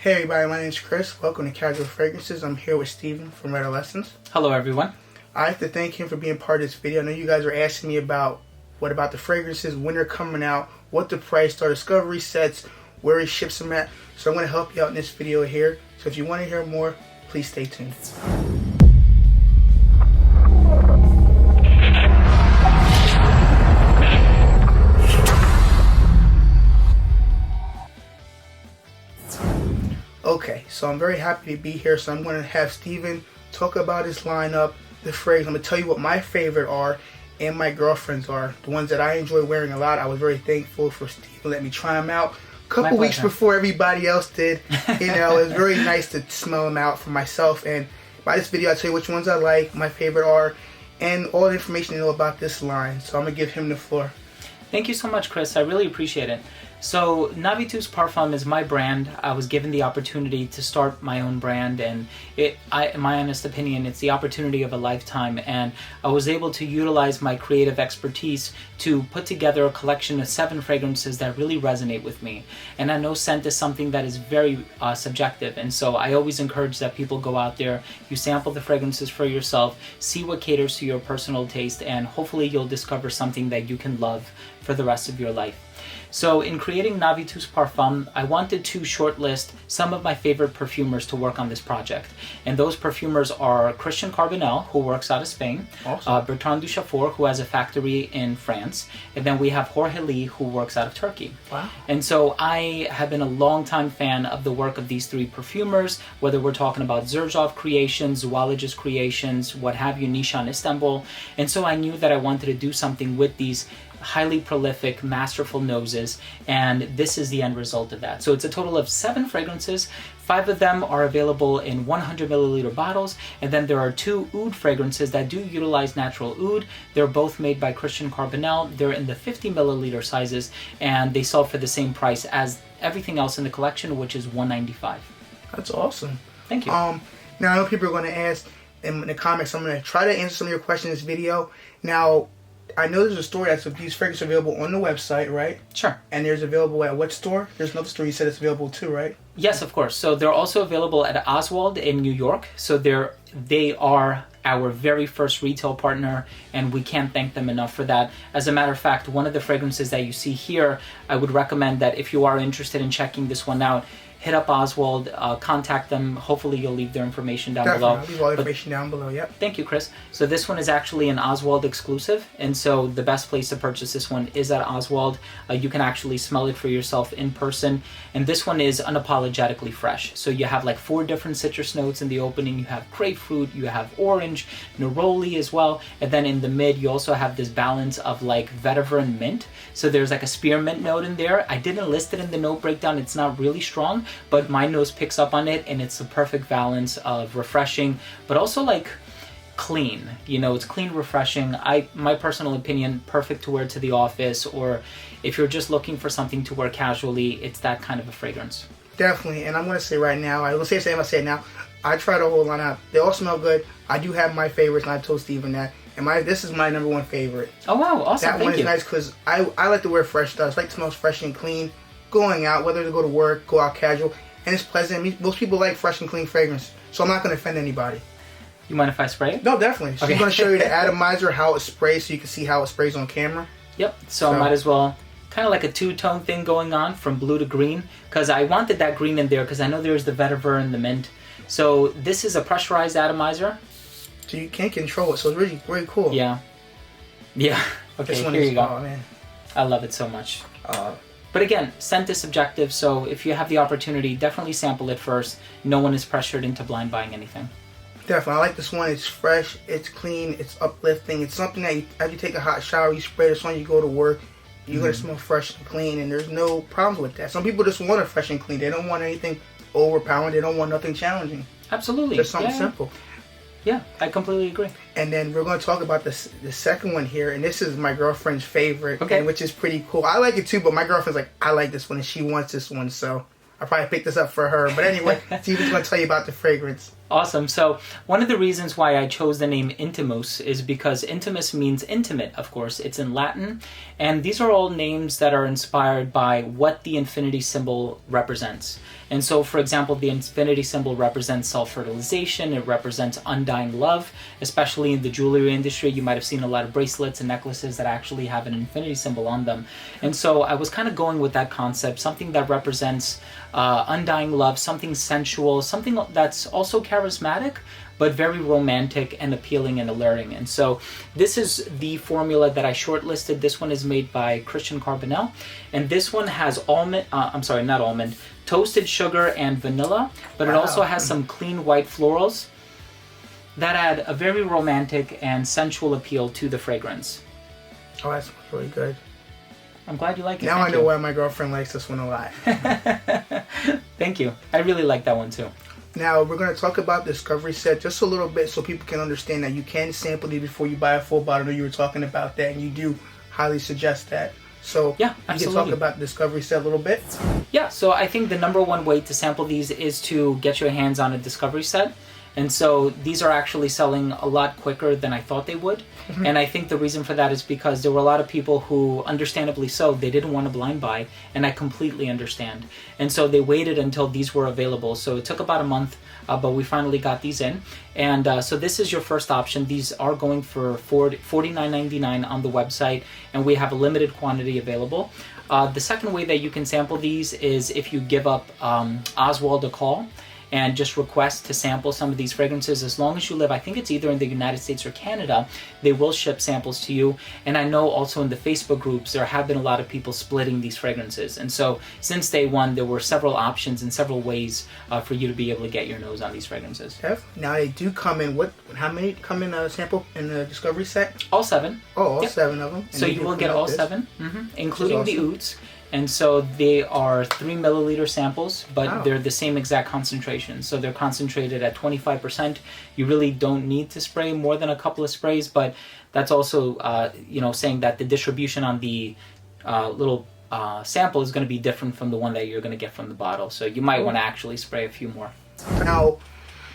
Hey everybody, my name is Chris. Welcome to Casual Fragrances. I'm here with Steven from Red Lessons. Hello everyone. I have to thank him for being part of this video. I know you guys were asking me about what about the fragrances, when they're coming out, what the price are, discovery sets, where he ships them at. So I'm going to help you out in this video here. So if you want to hear more, please stay tuned. Okay, so I'm very happy to be here. So I'm going to have Steven talk about his lineup, the fragrance. I'm going to tell you what my favorite are and my girlfriend's are. The ones that I enjoy wearing a lot. I was very thankful for Steven letting me try them out a couple weeks before everybody else did. You know, it was very nice to smell them out for myself. And by this video, I'll tell you which ones I like, my favorite are, and all the information you know about this line. So I'm going to give him the floor. Thank you so much, Chris. I really appreciate it. So Navitus Parfums is my brand. I was given the opportunity to start my own brand, and in my honest opinion, it's the opportunity of a lifetime, and I was able to utilize my creative expertise to put together a collection of 7 fragrances that really resonate with me. And I know scent is something that is very subjective, and so I always encourage that people go out there, you sample the fragrances for yourself, see what caters to your personal taste, and hopefully you'll discover something that you can love for the rest of your life. So in creating Navitus Parfums, I wanted to shortlist some of my favorite perfumers to work on this project. And those perfumers are Christian Carbonell, who works out of Spain, awesome. Bertrand Duchaufour, who has a factory in France, and then we have Jorge Lee, who works out of Turkey. Wow. And so I have been a longtime fan of the work of these 3 perfumers, whether we're talking about Xerjoff Creations, Zoologist Creations, what have you, Nishan Istanbul. And so I knew that I wanted to do something with these highly prolific, masterful noses, and this is the end result of that. So it's a total of 7 fragrances. 5 of them are available in 100 milliliter bottles, and then there are 2 oud fragrances that do utilize natural oud. They're both made by Christian Carbonell. They're in the 50 milliliter sizes, and they sell for the same price as everything else in the collection, which is $195. That's awesome. Thank you. Now I know people are going to ask in the comments. I'm going to try to answer some of your questions in this video. Now, I know there's a store that's these fragrances available on the website, right? Sure. And there's available at what store? There's another store you said it's available too, right? Yes, of course. So they're also available at Oswald in New York. So they are our very first retail partner, and we can't thank them enough for that. As a matter of fact, one of the fragrances that you see here, I would recommend that if you are interested in checking this one out, hit up Oswald, contact them. Hopefully you'll leave their information down below. I'll leave all the information down below, yep. Thank you, Chris. So this one is actually an Oswald exclusive, and so the best place to purchase this one is at Oswald. You can actually smell it for yourself in person, and this one is unapologetically fresh. So you have like 4 different citrus notes in the opening. You have grapefruit, you have orange, neroli as well, and then in the mid you also have this balance of like vetiver and mint. So there's like a spearmint note in there. I didn't list it in the note breakdown. It's not really strong, but my nose picks up on it, and it's a perfect balance of refreshing, but also like clean. You know, it's clean, refreshing. My personal opinion, perfect to wear to the office, or if you're just looking for something to wear casually, it's that kind of a fragrance. Definitely, and I'm going to say right now, I will say the same I say it now, I tried a whole line out. They all smell good. I do have my favorites, and I told Steven that. And this is my #1 favorite. Oh wow, awesome, that one is nice because I like to wear fresh stuff. I like to smell fresh and clean. Going out, whether to go to work, go out casual, and it's pleasant. Most people like fresh and clean fragrance, so I'm not going to offend anybody. You mind if I spray it? No, definitely. So okay. I'm going to show you the atomizer, how it sprays, so you can see how it sprays on camera. Yep, so I might as well, kind of like a 2-tone thing going on from blue to green, because I wanted that green in there because I know there's the vetiver and the mint. So this is a pressurized atomizer. So you can't control it, so it's really, really cool. Yeah. Yeah. Okay, this one here is, you go. Oh, man. I love it so much. But again, scent is subjective, so if you have the opportunity, definitely sample it first. No one is pressured into blind buying anything. Definitely. I like this one. It's fresh, it's clean, it's uplifting. It's something that as you take a hot shower, you spray this on, you go to work, you're going to smell fresh and clean, and there's no problems with that. Some people just want it fresh and clean. They don't want anything overpowering. They don't want nothing challenging. Absolutely. Just something simple. Yeah, I completely agree. And then we're going to talk about the second one here, and this is my girlfriend's favorite, which is pretty cool. I like it too, but my girlfriend's like, I like this one, and she wants this one, so I probably picked this up for her. But anyway, Steven's going to tell you about the fragrance. Awesome. So one of the reasons why I chose the name Intimus is because Intimus means intimate, of course. It's in Latin. And these are all names that are inspired by what the infinity symbol represents. And so, for example, the infinity symbol represents self-fertilization. It represents undying love, especially in the jewelry industry. You might have seen a lot of bracelets and necklaces that actually have an infinity symbol on them. And so I was kind of going with that concept, something that represents undying love, something sensual, something that's also charismatic, but very romantic and appealing and alluring. And so this is the formula that I shortlisted. This one is made by Christian Carbonell. And this one has toasted sugar and vanilla, but it also has some clean white florals that add a very romantic and sensual appeal to the fragrance. Oh, that smells really good. I'm glad you like it. Now I know why my girlfriend likes this one a lot. Thank you. I really like that one too. Now, we're going to talk about Discovery Set just a little bit so people can understand that you can sample these before you buy a full bottle. You were talking about that, and you do highly suggest that. So, yeah, you can talk about Discovery Set a little bit? Yeah, so I think the number one way to sample these is to get your hands on a Discovery Set. And so these are actually selling a lot quicker than I thought they would. And I think the reason for that is because there were a lot of people who, understandably so, they didn't want to blind buy, and I completely understand. And so they waited until these were available. So it took about a month, but we finally got these in. And so this is your first option. These are going for $49.99 on the website, and we have a limited quantity available. The second way that you can sample these is if you give up Oswald a call and just request to sample some of these fragrances. As long as you live, I think it's either in the United States or Canada, they will ship samples to you. And I know also in the Facebook groups, there have been a lot of people splitting these fragrances. And so since day one, there were several options and several ways for you to be able to get your nose on these fragrances. Now they do come in, how many come in a sample in the Discovery Set? All 7. Oh, all 7 of them. And so you will get all 7, including the ouds. And so they are 3 milliliter samples, but they're the same exact concentration. So they're concentrated at 25%. You really don't need to spray more than a couple of sprays, but that's also, saying that the distribution on the little sample is going to be different from the one that you're going to get from the bottle. So you might want to actually spray a few more. Now,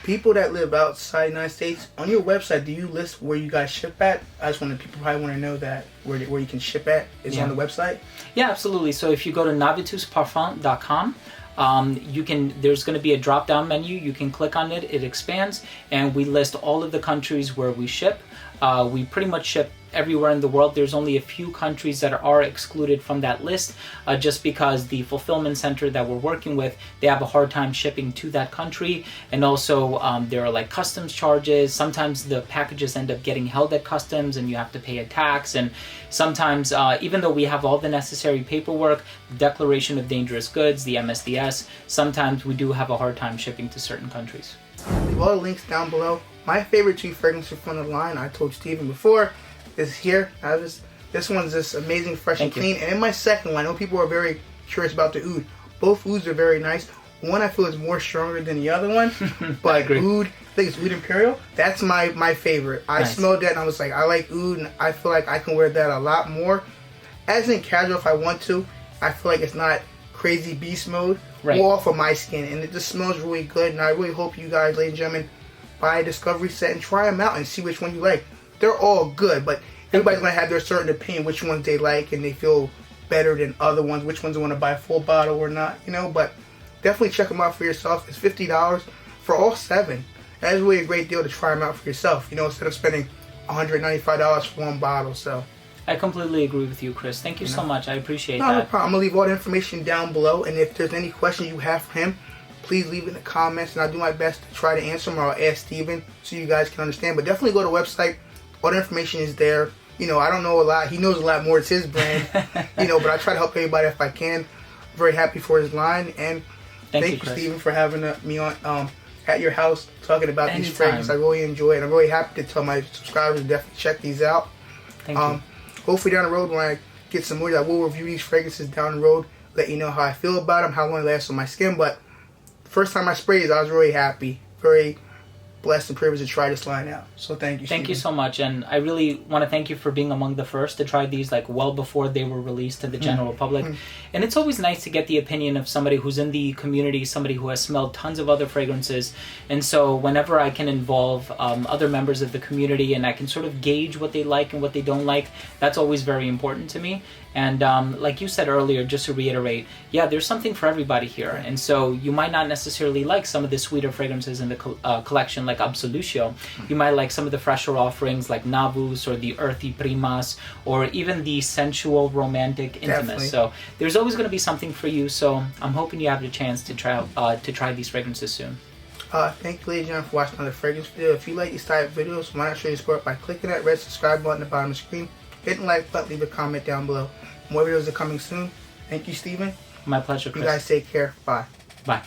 people that live outside the United States, on your website, do you list where you guys ship at? I just want people probably want to know that where you can ship at is on the website. Yeah, absolutely. So if you go to navitusparfums.com, there's going to be a drop-down menu. You can click on it. It expands, and we list all of the countries where we ship. We pretty much ship everywhere in the world. There's only a few countries that are excluded from that list just because the fulfillment center that we're working with, they have a hard time shipping to that country. And also there are like customs charges. Sometimes the packages end up getting held at customs and you have to pay a tax. And sometimes even though we have all the necessary paperwork, the Declaration of Dangerous Goods, the MSDS, sometimes we do have a hard time shipping to certain countries. Leave all the links down below. My favorite 2 fragrances from the line, I told Steven before, is here. This one's just amazing, fresh and clean. And in my second one, I know people are very curious about the oud. Both ouds are very nice. One I feel is more stronger than the other one, but oud, I think it's Oud Imperial. That's my favorite. I smelled that and I was like, I like oud, and I feel like I can wear that a lot more. As in casual, if I want to, I feel like it's not crazy beast mode. More for my skin, and it just smells really good. And I really hope you guys, ladies and gentlemen, buy a Discovery Set and try them out and see which one you like. They're all good, but everybody's going to have their certain opinion which ones they like and they feel better than other ones, which ones they want to buy a full bottle or not, but definitely check them out for yourself. It's $50 for all 7. That is really a great deal to try them out for yourself, instead of spending $195 for one bottle. So I completely agree with you, Chris. Thank you so much. I appreciate that. No problem. I'm going to leave all the information down below, and if there's any questions you have for him, please leave it in the comments, and I'll do my best to try to answer them, or I'll ask Steven so you guys can understand. But definitely go to the website. All the information is there. I don't know a lot. He knows a lot more. It's his brand. But I try to help everybody if I can. I'm very happy for his line. And thank you, Steven, for having me on at your house talking about these fragrances. I really enjoy it. I'm really happy to tell my subscribers to definitely check these out. Thank you. Hopefully down the road when I get some more, I will review these fragrances down the road, let you know how I feel about them, how long they last on my skin. But the first time I sprayed these, I was really happy. Very blessed and privileged to try this line out. So thank you, Thank you Stephen. so much, and I really want to thank you for being among the first to try these, like, well before they were released to the general public. And it's always nice to get the opinion of somebody who's in the community, somebody who has smelled tons of other fragrances. And so whenever I can involve other members of the community and I can sort of gauge what they like and what they don't like, that's always very important to me. And like you said earlier, just to reiterate, yeah, there's something for everybody here. And so you might not necessarily like some of the sweeter fragrances in the collection, like Absolutio. You might like some of the fresher offerings like Navus or the earthy Primas, or even the sensual, romantic Intimus. Definitely. So there's always going to be something for you. So I'm hoping you have the chance to try these fragrances soon. Thank you, ladies and gentlemen, for watching another fragrance video. If you like these type of videos, why not show your support by clicking that red subscribe button at the bottom of the screen, hitting like button, leave a comment down below. More videos are coming soon. Thank you, Stephen. My pleasure, Chris. You guys take care. Bye. Bye.